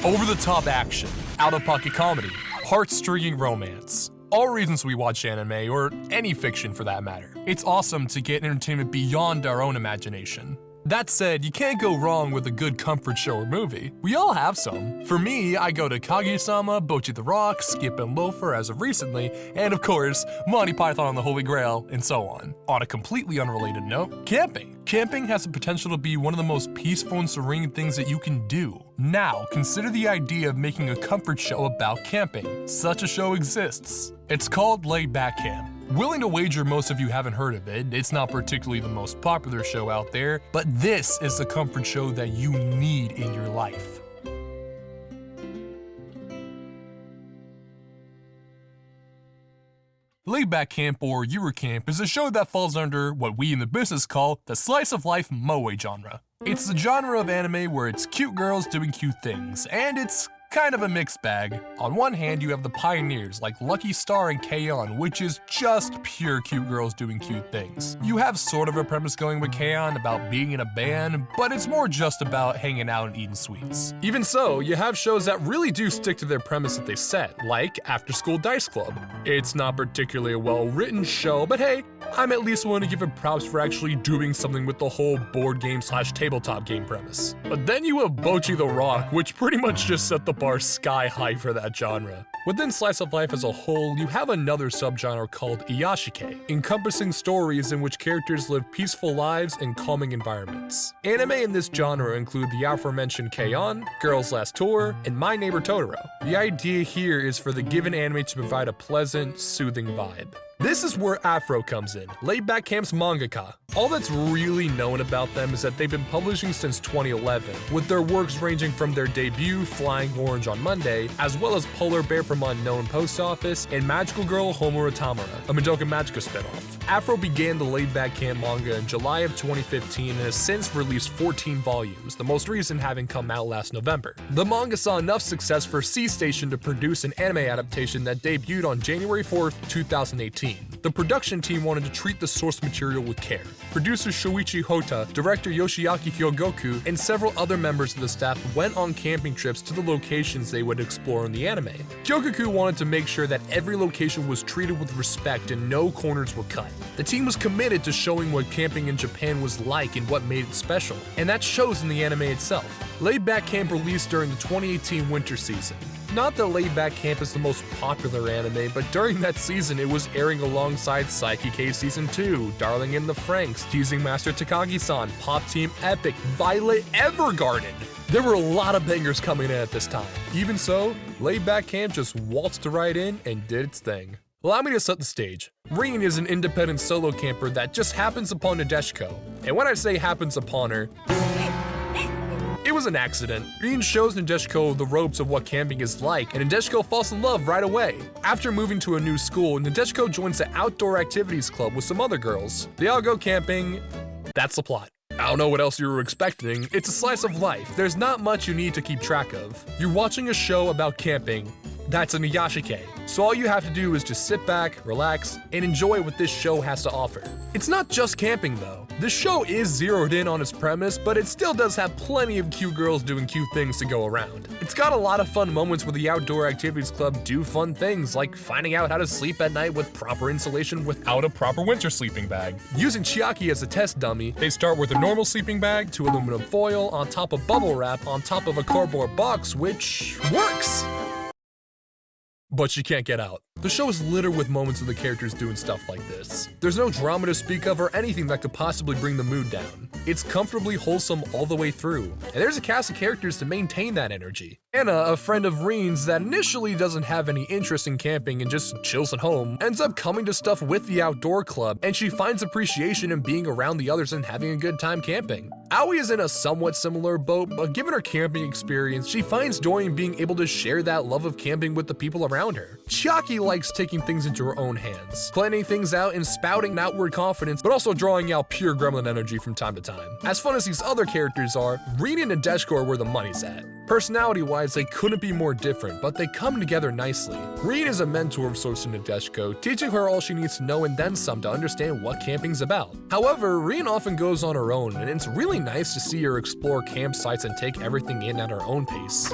Over-the-top action, out-of-pocket comedy, heart-stirring romance. All reasons we watch anime, or any fiction for that matter. It's awesome to get entertainment beyond our own imagination. That said, you can't go wrong with a good comfort show or movie. We all have some. For me, I go to Kaguya-sama, Bocchi the Rock, Skip and Loafer as of recently, and of course, Monty Python and the Holy Grail, and so on. On a completely unrelated note, camping. Camping has the potential to be one of the most peaceful and serene things that you can do. Now, consider the idea of making a comfort show about camping. Such a show exists. It's called Laid Back Camp. Willing to wager most of you haven't heard of it. It's not particularly the most popular show out there, but this is the comfort show that you need in your life. Laid Back Camp, or Yuru Camp, is a show that falls under what we in the business call the slice of life moe genre. It's the genre of anime where it's cute girls doing cute things, and it's kind of a mixed bag. On one hand, you have the pioneers like Lucky Star and K-On!, which is just pure cute girls doing cute things. You have sort of a premise going with K-On! About being in a band, but it's more just about hanging out and eating sweets. Even so, you have shows that really do stick to their premise that they set, like After School Dice Club. It's not particularly a well-written show, but hey, I'm at least willing to give it props for actually doing something with the whole board game / tabletop game premise. But then you have Bocchi the Rock, which pretty much just set the bar sky high for that genre. Within slice of life as a whole, you have another subgenre called Iyashikei, encompassing stories in which characters live peaceful lives in calming environments. Anime in this genre include the aforementioned K-On!, Girls Last Tour, and My Neighbor Totoro. The idea here is for the given anime to provide a pleasant, soothing vibe. This is where Afro comes in, Laid Back Camp's mangaka. All that's really known about them is that they've been publishing since 2011, with their works ranging from their debut, Flying Orange on Monday, as well as Polar Bear from Unknown Post Office, and Magical Girl Homura Tamara, a Madoka Magica spinoff. Afro began the Laid Back Camp manga in July of 2015 and has since released 14 volumes, the most recent having come out last November. The manga saw enough success for C-Station to produce an anime adaptation that debuted on January 4th, 2018. The production team wanted to treat the source material with care. Producer Shoichi Hota, director Yoshiaki Hyogoku, and several other members of the staff went on camping trips to the locations they would explore in the anime. Hyogoku wanted to make sure that every location was treated with respect and no corners were cut. The team was committed to showing what camping in Japan was like and what made it special, and that shows in the anime itself. Laid Back Camp released during the 2018 winter season. Not that Laid Back Camp is the most popular anime, but during that season it was airing alongside Saiki-K Season 2, Darling in the Franxx, Teasing Master Takagi-san, Pop Team Epic, Violet Evergarden. There were a lot of bangers coming in at this time. Even so, Laid Back Camp just waltzed right in and did its thing. Allow me to set the stage. Rin is an independent solo camper that just happens upon Nadeshiko. And when I say happens upon her, it was an accident. Rin shows Nadeshiko the ropes of what camping is like, and Nadeshiko falls in love right away. After moving to a new school, Nadeshiko joins the outdoor activities club with some other girls. They all go camping. That's the plot. I don't know what else you were expecting. It's a slice of life. There's not much you need to keep track of. You're watching a show about camping. That's an Iyashikei. So all you have to do is just sit back, relax, and enjoy what this show has to offer. It's not just camping though. This show is zeroed in on its premise, but it still does have plenty of cute girls doing cute things to go around. It's got a lot of fun moments where the Outdoor Activities Club do fun things, like finding out how to sleep at night with proper insulation without a proper winter sleeping bag. Using Chiaki as a test dummy, they start with a normal sleeping bag to aluminum foil on top of bubble wrap on top of a cardboard box, which works! But she can't get out. The show is littered with moments of the characters doing stuff like this. There's no drama to speak of or anything that could possibly bring the mood down. It's comfortably wholesome all the way through, and there's a cast of characters to maintain that energy. Anna, a friend of Rin's that initially doesn't have any interest in camping and just chills at home, ends up coming to stuff with the outdoor club, and she finds appreciation in being around the others and having a good time camping. Aoi is in a somewhat similar boat, but given her camping experience, she finds joy in being able to share that love of camping with the people around her. Chiaki likes taking things into her own hands, planning things out and spouting outward confidence, but also drawing out pure gremlin energy from time to time. As fun as these other characters are, Rin and Nadeshiko are where the money's at. Personality-wise, they couldn't be more different, but they come together nicely. Rin is a mentor of sorts to Nadeshiko, teaching her all she needs to know and then some to understand what camping's about. However, Rin often goes on her own, and it's really nice to see her explore campsites and take everything in at her own pace.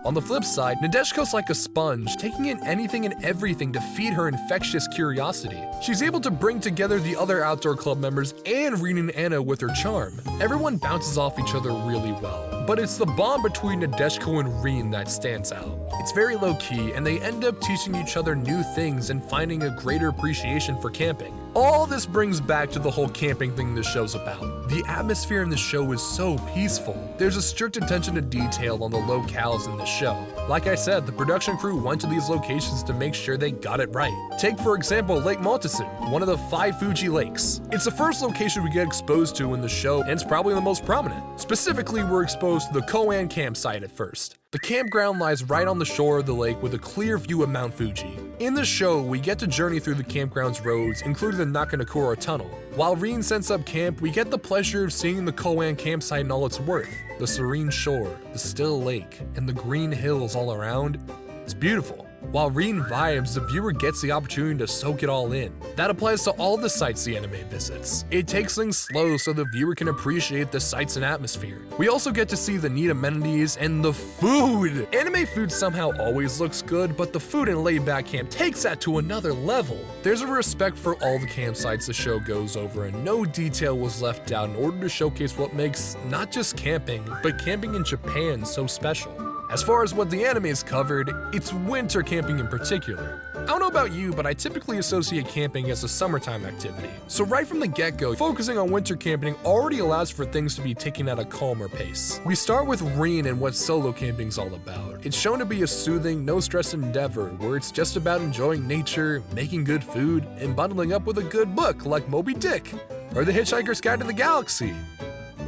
On the flip side, Nadeshiko's like a sponge, taking in anything and everything to feed her infectious curiosity. She's able to bring together the other outdoor club members and Rin and Anna with her charm. Everyone bounces off each other really well, but it's the bond between Nadeshiko and Rin that stands out. It's very low-key, and they end up teaching each other new things and finding a greater appreciation for camping. All this brings back to the whole camping thing this show's about. The atmosphere in the show is so peaceful. There's a strict attention to detail on the locales in the show. Like I said, the production crew went to these locations to make sure they got it right. Take for example Lake Motosu, one of the 5 Fuji lakes. It's the first location we get exposed to in the show, and it's probably the most prominent. Specifically, we're exposed to the Koan campsite at first. The campground lies right on the shore of the lake with a clear view of Mount Fuji. In the show, we get to journey through the campground's roads, including the Nakanakura Tunnel. While Rin sets up camp, we get the pleasure of seeing the Koan campsite in all its worth. The serene shore, the still lake, and the green hills all around. It's beautiful. While Rin vibes, the viewer gets the opportunity to soak it all in. That applies to all the sites the anime visits. It takes things slow so the viewer can appreciate the sights and atmosphere. We also get to see the neat amenities and the food. Anime food somehow always looks good, but the food in Laid Back Camp takes that to another level. There's a respect for all the campsites the show goes over, and no detail was left out in order to showcase what makes not just camping, but camping in Japan so special. As far as what the anime is covered, it's winter camping in particular. I don't know about you, but I typically associate camping as a summertime activity. So right from the get-go, focusing on winter camping already allows for things to be taken at a calmer pace. We start with Rin and what solo camping's all about. It's shown to be a soothing, no-stress endeavor where it's just about enjoying nature, making good food, and bundling up with a good book like Moby Dick, or The Hitchhiker's Guide to the Galaxy,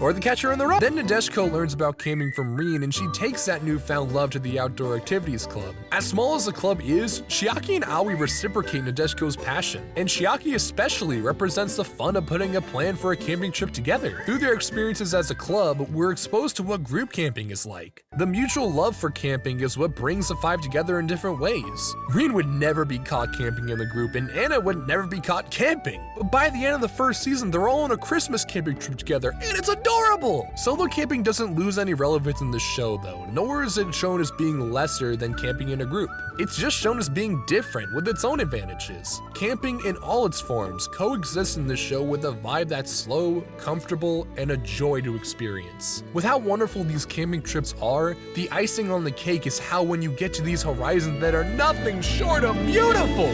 or The Catcher in the Rye. Then Nadeshiko learns about camping from Rin, and she takes that newfound love to the Outdoor Activities Club. As small as the club is, Chiaki and Aoi reciprocate Nadeshiko's passion, and Chiaki especially represents the fun of putting a plan for a camping trip together. Through their experiences as a club, we're exposed to what group camping is like. The mutual love for camping is what brings the 5 together in different ways. Rin would never be caught camping in the group, and Anna would never be caught camping. But by the end of the first season, they're all on a Christmas camping trip together, and it's adorable! Solo camping doesn't lose any relevance in the show though, nor is it shown as being lesser than camping in a group. It's just shown as being different with its own advantages. Camping in all its forms coexists in this show with a vibe that's slow, comfortable, and a joy to experience. With how wonderful these camping trips are, the icing on the cake is how when you get to these horizons that are nothing short of beautiful!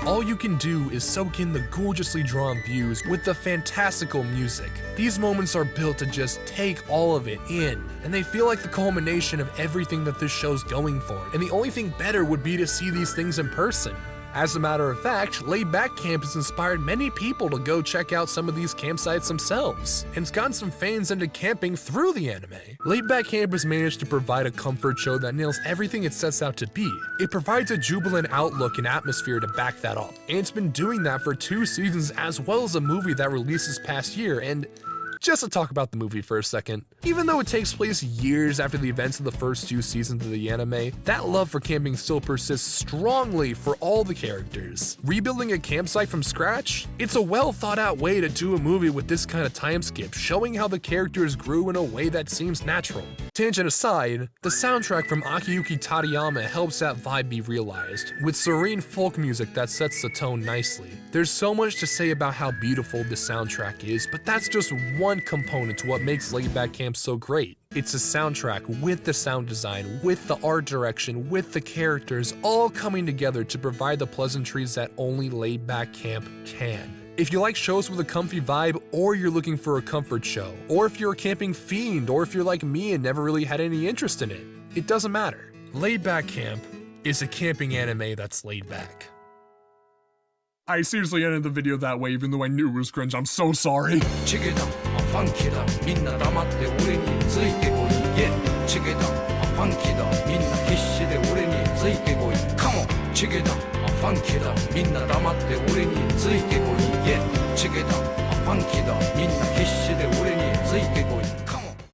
All you can do is soak in the gorgeously drawn views with the fantastical music. These moments are built to just take all of it in, and they feel like the culmination of everything that this show's going for, and the only thing better would be to see these things in person. As a matter of fact, Laid Back Camp has inspired many people to go check out some of these campsites themselves, and it's gotten some fans into camping through the anime. Laid Back Camp has managed to provide a comfort show that nails everything it sets out to be. It provides a jubilant outlook and atmosphere to back that up, and it's been doing that for 2 seasons as well as a movie that released this past year, and just to talk about the movie for a second. Even though it takes place years after the events of the first 2 seasons of the anime, that love for camping still persists strongly for all the characters. Rebuilding a campsite from scratch? It's a well thought out way to do a movie with this kind of time skip, showing how the characters grew in a way that seems natural. Tangent aside, the soundtrack from Akiyuki Tateyama helps that vibe be realized, with serene folk music that sets the tone nicely. There's so much to say about how beautiful the soundtrack is, but that's just one component to what makes Laid Back Camp so great. It's a soundtrack with the sound design, with the art direction, with the characters, all coming together to provide the pleasantries that only Laid Back Camp can. If you like shows with a comfy vibe, or you're looking for a comfort show, or if you're a camping fiend, or if you're like me and never really had any interest in it, it doesn't matter. Laid Back Camp is a camping anime that's laid back. I seriously ended the video that way even though I knew it was cringe, I'm so sorry. Come on, ファンキーだみんな黙って俺についてこいイエチゲだファンキーだみんな必死で俺についてこい